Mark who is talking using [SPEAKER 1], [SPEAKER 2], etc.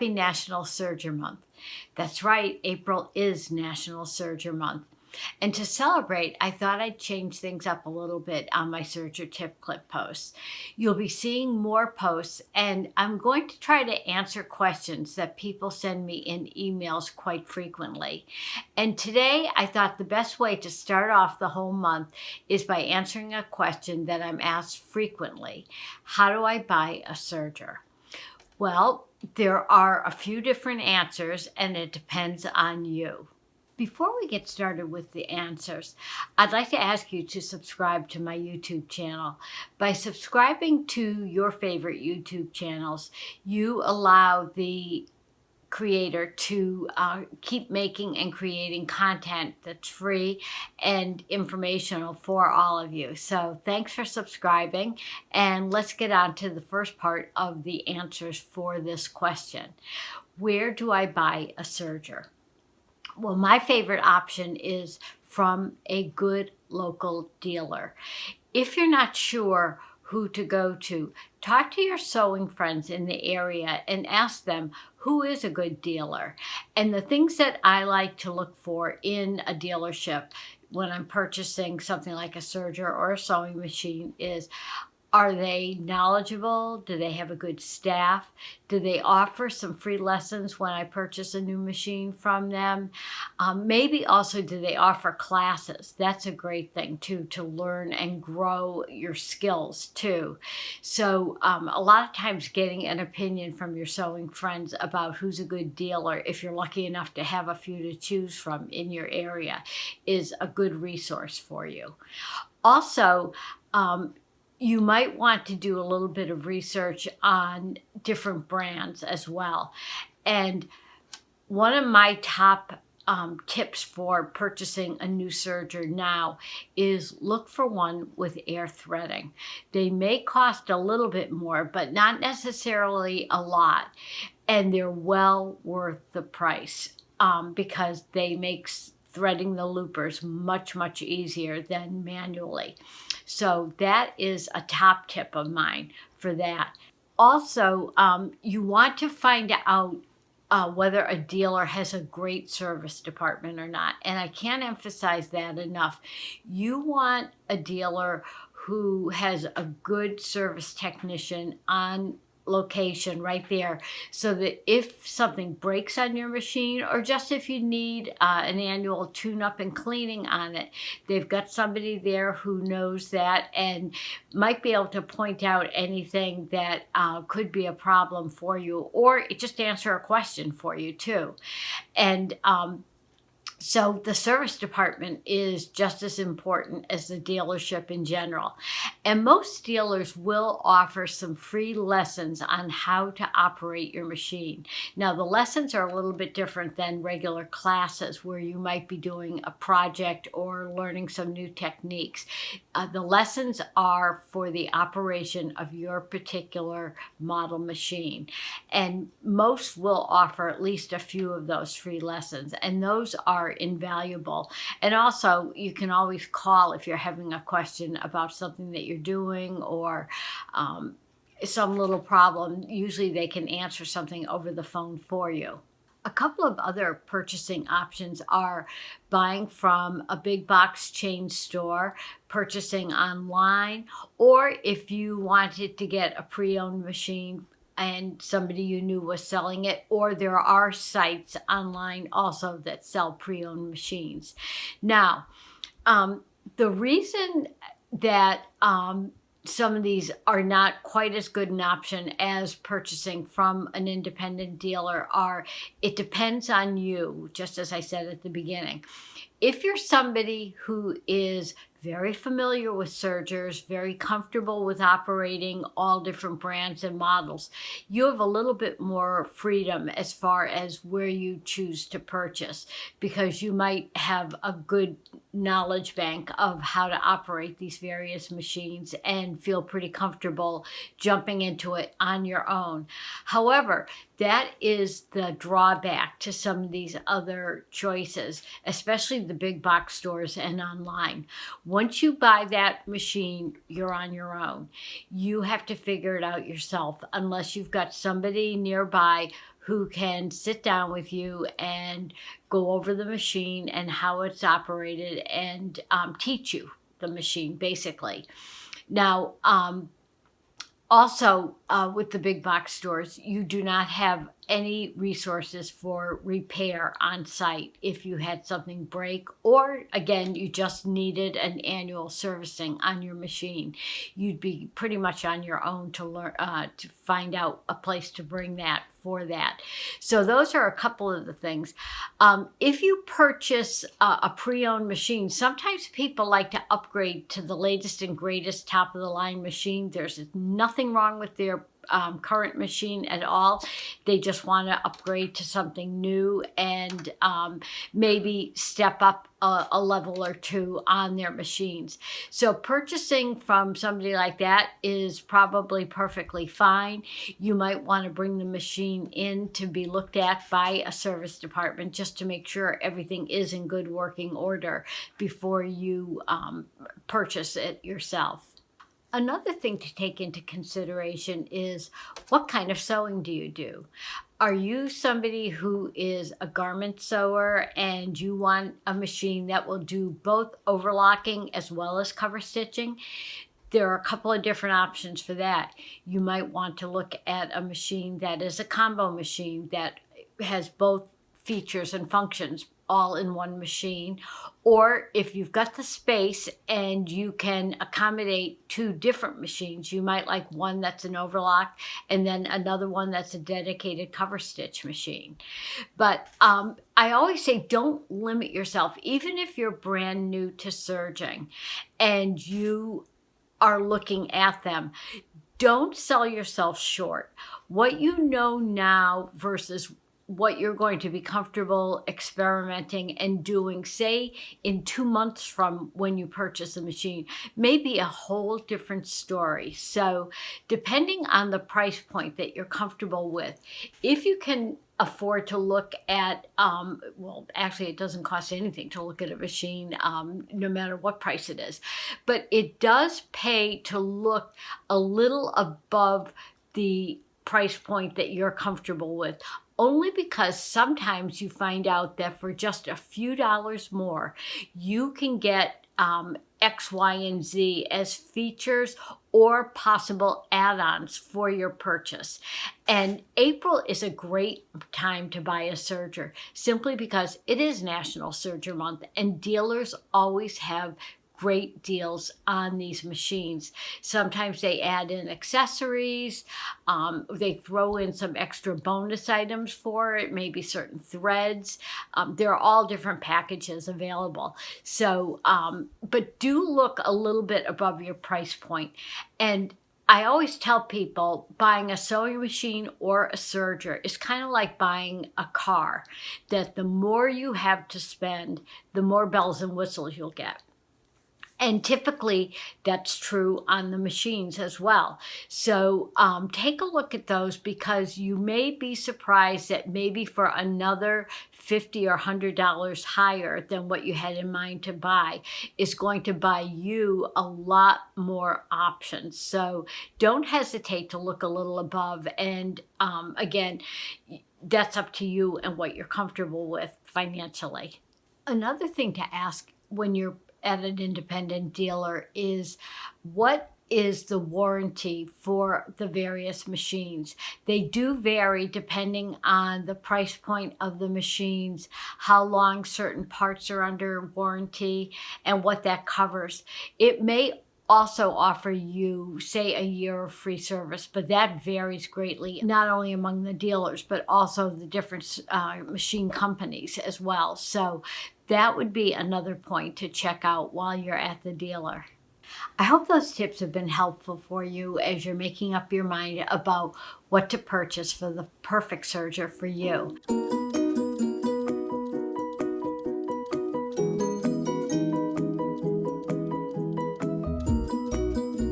[SPEAKER 1] Happy National Serger Month. That's right, April is National Serger Month. And to celebrate, I thought I'd change things up a little bit on my Serger Tip Clip posts. You'll be seeing more posts, and I'm going to try to answer questions that people send me in emails quite frequently. And today, I thought the best way to start off the whole month is by answering a question that I'm asked frequently. How do I buy a serger? Well, there are a few different answers, and it depends on you. Before we get started with the answers, I'd like to ask you to subscribe to my YouTube channel. By subscribing to your favorite YouTube channels, you allow the creator to keep making and creating content that's free and informational for all of you. So thanks for subscribing, and let's get on to the first part of the answers for this question. Where do I buy a serger? Well, my favorite option is from a good local dealer. If you're not sure who to go to, talk to your sewing friends in the area and ask them who is a good dealer. And the things that I like to look for in a dealership when I'm purchasing something like a serger or a sewing machine is, are they knowledgeable? Do they have a good staff? Do they offer some free lessons when I purchase a new machine from them? Maybe also, do they offer classes? That's a great thing too, to learn and grow your skills too. So a lot of times getting an opinion from your sewing friends about who's a good dealer, if you're lucky enough to have a few to choose from in your area, is a good resource for you. Also, you might want to do a little bit of research on different brands as well. And one of my top tips for purchasing a new serger now is look for one with air threading. They may cost a little bit more, but not necessarily a lot. And they're well worth the price because they make threading the loopers much, much easier than manually. So that is a top tip of mine for that. Also, you want to find out whether a dealer has a great service department or not. And I can't emphasize that enough. You want a dealer who has a good service technician on location right there, so that if something breaks on your machine, or just if you need an annual tune-up and cleaning on it, they've got somebody there who knows that and might be able to point out anything that could be a problem for you, or just answer a question for you too. And so the service department is just as important as the dealership in general. And most dealers will offer some free lessons on how to operate your machine. Now, the lessons are a little bit different than regular classes where you might be doing a project or learning some new techniques. The lessons are for the operation of your particular model machine. And most will offer at least a few of those free lessons. And those are invaluable. And also, you can always call if you're having a question about something that you're doing or some little problem. Usually they can answer something over the phone for you. A couple of other purchasing options are buying from a big box chain store, purchasing online, or if you wanted to get a pre-owned machine and somebody you knew was selling it, or there are sites online also that sell pre-owned machines. Now, the reason that some of these are not quite as good an option as purchasing from an independent dealer are, it depends on you, just as I said at the beginning. If you're somebody who is very familiar with sergers, very comfortable with operating all different brands and models, you have a little bit more freedom as far as where you choose to purchase, because you might have a good knowledge bank of how to operate these various machines and feel pretty comfortable jumping into it on your own. However, that is the drawback to some of these other choices, especially the big box stores and online. Once you buy that machine, you're on your own. You have to figure it out yourself, unless you've got somebody nearby who can sit down with you and go over the machine and how it's operated and teach you the machine, basically. Now, also, with the big box stores, you do not have any resources for repair on site if you had something break, or again, you just needed an annual servicing on your machine. You'd be pretty much on your own to learn to find out a place to bring that for that. So those are a couple of the things. If you purchase a pre-owned machine, sometimes people like to upgrade to the latest and greatest top of the line machine. There's nothing wrong with their current machine at all. They just want to upgrade to something new and maybe step up a level or two on their machines. So purchasing from somebody like that is probably perfectly fine. You might want to bring the machine in to be looked at by a service department just to make sure everything is in good working order before you purchase it yourself. Another thing to take into consideration is, what kind of sewing do you do? Are you somebody who is a garment sewer and you want a machine that will do both overlocking as well as cover stitching? There are a couple of different options for that. You might want to look at a machine that is a combo machine that has both features and functions all in one machine. Or if you've got the space and you can accommodate two different machines, you might like one that's an overlock and then another one that's a dedicated cover stitch machine. But I always say, don't limit yourself. Even if you're brand new to serging and you are looking at them, don't sell yourself short. What you know now versus what you're going to be comfortable experimenting and doing, say, in 2 months from when you purchase a machine, may be a whole different story. So depending on the price point that you're comfortable with, if you can afford to look at, well, actually it doesn't cost anything to look at a machine, no matter what price it is, but it does pay to look a little above the price point that you're comfortable with. Only because sometimes you find out that for just a few dollars more, you can get X, Y, and Z as features or possible add-ons for your purchase. And April is a great time to buy a serger, simply because it is National Serger Month and dealers always have great deals on these machines. Sometimes they add in accessories, they throw in some extra bonus items for it, maybe certain threads. There are all different packages available. So, but do look a little bit above your price point. And I always tell people buying a sewing machine or a serger is kind of like buying a car, that the more you have to spend, the more bells and whistles you'll get. And typically that's true on the machines as well. So take a look at those, because you may be surprised that maybe for another $50 or $100 higher than what you had in mind to buy is going to buy you a lot more options. So don't hesitate to look a little above. And again, that's up to you and what you're comfortable with financially. Another thing to ask when you're at an independent dealer is, what is the warranty for the various machines? They do vary depending on the price point of the machines, how long certain parts are under warranty, and what that covers. It may also offer you, say, a year of free service, but that varies greatly, not only among the dealers, but also the different machine companies as well. So that would be another point to check out while you're at the dealer. I hope those tips have been helpful for you as you're making up your mind about what to purchase for the perfect serger for you.